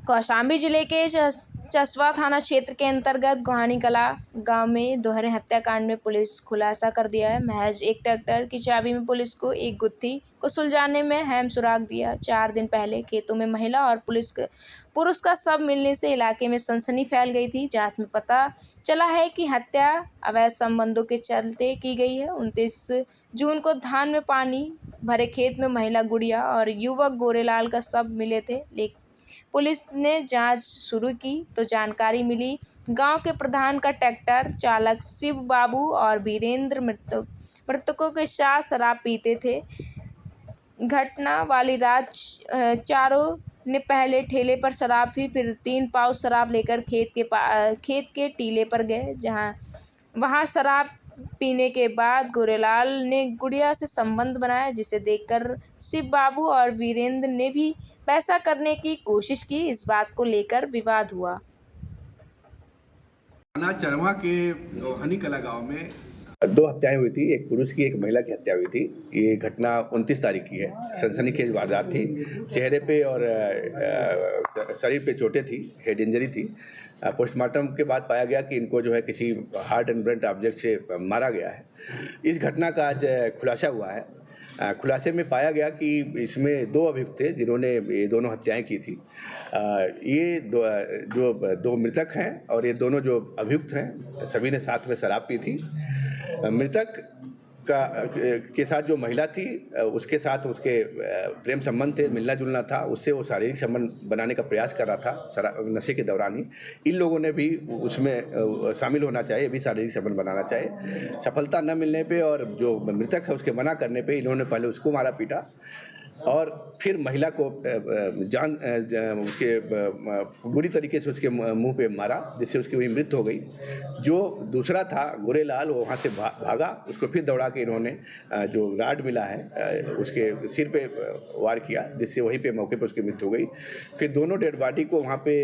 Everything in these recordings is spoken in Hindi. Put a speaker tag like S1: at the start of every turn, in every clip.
S1: कौशाम्बी जिले के चसवा थाना क्षेत्र के अंतर्गत गोहानी कला गांव में दोहरे हत्याकांड में पुलिस खुलासा कर दिया है। महज एक ट्रैक्टर की चाबी में पुलिस को एक गुत्थी को सुलझाने में अहम सुराग दिया। 4 दिन पहले खेतों में महिला और पुरुष का शव मिलने से इलाके में सनसनी फैल गई थी। जांच में पता चला है कि हत्या अवैध संबंधों के चलते की गई है। 29 जून को धान में पानी भरे खेत में महिला गुड़िया और युवक गोरेलाल का शव मिले थे। लेकिन पुलिस ने जांच शुरू की तो जानकारी मिली गांव के प्रधान का ट्रैक्टर चालक शिव बाबू और वीरेंद्र मृतकों के साथ शराब पीते थे। घटना वाली रात चारों ने पहले ठेले पर शराब पी, फिर 3 पाउच शराब लेकर खेत के टीले पर गए। वहां शराब पीने के बाद गोरेलाल ने गुड़िया से संबंध बनाया, जिसे देखकर शिव बाबू और वीरेंद्र ने भी पैसा करने की कोशिश की। इस बात को लेकर विवाद हुआ।
S2: थाना चरवा के गोहानी कला गांव में 2 हत्याएं हुई थी। एक पुरुष की, एक महिला की हत्या हुई थी। ये घटना 29 तारीख की है। सनसनीखेज वारदात थी। चेहरे पे और शरीर पे चोटें थी, हेड इंजरी थी। पोस्टमार्टम के बाद पाया गया कि इनको जो है किसी हार्ड एंड ब्लंट ऑब्जेक्ट से मारा गया है। इस घटना का आज खुलासा हुआ है। खुलासे में पाया गया कि इसमें 2 अभियुक्त थे जिन्होंने ये दोनों हत्याएं की थी। ये दो मृतक हैं और ये दोनों जो अभियुक्त हैं सभी ने साथ में शराब पी थी। मृतक के साथ जो महिला थी उसके साथ उसके प्रेम संबंध थे, मिलना जुलना था। उससे वो शारीरिक संबंध बनाने का प्रयास कर रहा था नशे के दौरान ही। इन लोगों ने भी उसमें शामिल होना चाहिए, भी शारीरिक संबंध बनाना चाहिए। सफलता न मिलने पे और जो मृतक है उसके मना करने पे इन्होंने पहले उसको मारा पीटा और फिर महिला को उसके बुरी तरीके से उसके मुंह पे मारा, जिससे उसकी वही मृत्यु हो गई। जो दूसरा था गोरेलाल, वो वहाँ से भागा। उसको फिर दौड़ा के इन्होंने जो राड मिला है उसके सिर पे वार किया, जिससे वहीं पे मौके पे उसकी मृत्यु हो गई। फिर दोनों डेड बॉडी को वहाँ पे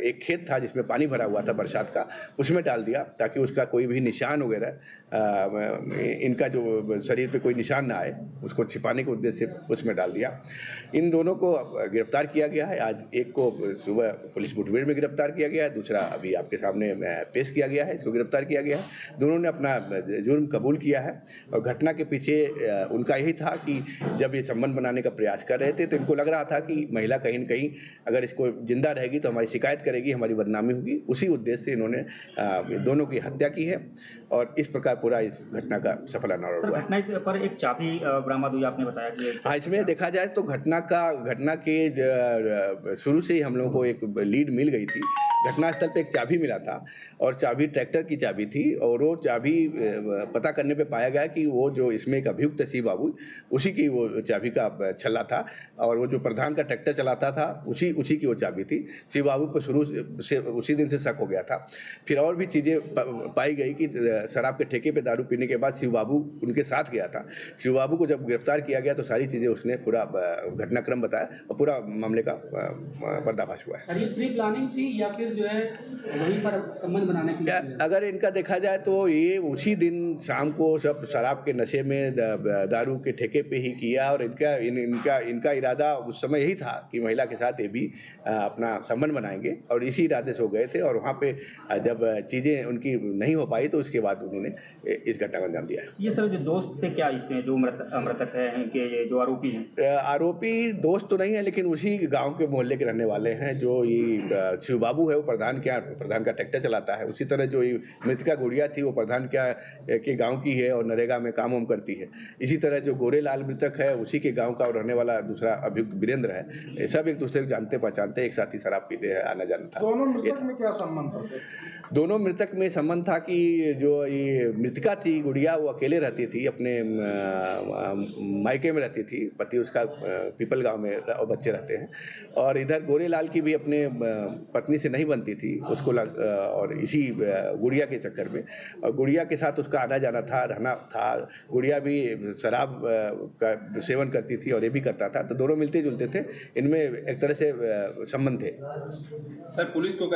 S2: एक खेत था जिसमें पानी भरा हुआ था बरसात का, उसमें डाल दिया ताकि उसका कोई भी निशान वगैरह इनका जो शरीर पे कोई निशान ना आए, उसको छिपाने के उद्देश्य से उसमें डाल दिया। इन दोनों को गिरफ्तार किया गया है। आज एक को सुबह पुलिस मुठभेड़ में गिरफ्तार किया गया है, दूसरा अभी आपके सामने पेश किया गया है। इसको गिरफ्तार किया गया है। दोनों ने अपना जुर्म कबूल किया है और घटना के पीछे उनका यही था कि जब ये संबंध बनाने का प्रयास कर रहे थे तो इनको लग रहा था कि महिला कहीं न कहीं अगर इसको जिंदा रहेगी तो हमारी शिकायत करेगी, हमारी बदनामी होगी। उसी उद्देश्य से इन्होंने दोनों की हत्या की है और इस प्रकार पूरा इस घटना का सफल अनावरण हुआ।
S3: घटना पर एक चाबी बरामद हुई, आपने बताया कि
S2: हाँ, इसमें देखा जाए तो घटना के शुरू से ही हम लोगों को एक लीड मिल गई थी। घटनास्थल पे एक चाबी मिला था और चाबी ट्रैक्टर की चाबी थी और वो चाबी पता करने पे पाया गया कि वो जो इसमें एक अभियुक्त शिव बाबू, उसी की वो चाबी का छल्ला था और वो जो प्रधान का ट्रैक्टर चलाता था उसी की वो चाबी थी। शिव बाबू को शुरू से उसी दिन से शक हो गया था। फिर और भी चीज़ें पाई गई कि शराब के ठेके पे दारू पीने के बाद शिव बाबू उनके साथ गया था। शिव बाबू को जब गिरफ्तार किया गया तो सारी चीज़ें उसने पूरा घटनाक्रम बताया और पूरा मामले का पर्दाफाश हुआ है।
S3: प्री प्लानिंग थी या फिर जो है वहीं पर संबंध बनाने की?
S2: अगर इनका देखा जाए तो ये उसी दिन शाम को सब शराब के नशे में दारू के ठेके पे ही किया और इनका इरादा उस समय यही था कि महिला के साथ ये भी अपना संबंध बनाएंगे और इसी इरादे से वो गए थे और वहाँ पे जब चीज़ें उनकी नहीं हो पाई तो उसके बाद उन्होंने इस घटना को अंजाम दिया।
S3: ये सर जो दोस्त थे क्या इसमें, जो मृतक है इनके जो आरोपी हैं?
S2: आरोपी दोस्त तो नहीं है लेकिन उसी गांव के मोहल्ले के रहने वाले हैं। जो ये शिव बाबू है वो प्रधान का ट्रैक्टर चलाता है। उसी तरह जो ये मृतिका गुड़िया थी वो प्रधान के गांव की है और नरेगा में काम वाम करती है। इसी तरह जो गोरेलाल मृतक है उसी के गांव का और रहने वाला दूसरा अभियुक्त वीरेंद्र है। ये सब एक दूसरे को जानते पहचानते, एक साथ ही शराब पीते हैं, आना जाना था।
S4: दोनों मृतक में क्या संबंध था?
S2: दोनों मृतक में संबंध था कि जो ये मृतिका थी गुड़िया वो अकेले रहती थी, अपने मायके में रहती थी। पति उसका पीपल गांव में और बच्चे रहते हैं। और इधर गोरेलाल की भी अपने पत्नी से नहीं बनती थी उसको और इसी गुड़िया के चक्कर में, और गुड़िया के साथ उसका आना जाना था, रहना था। गुड़िया भी शराब का सेवन करती थी और ये भी करता था, तो दोनों मिलते जुलते थे। इनमें एक तरह से संबंध थे।
S5: सर पुलिस को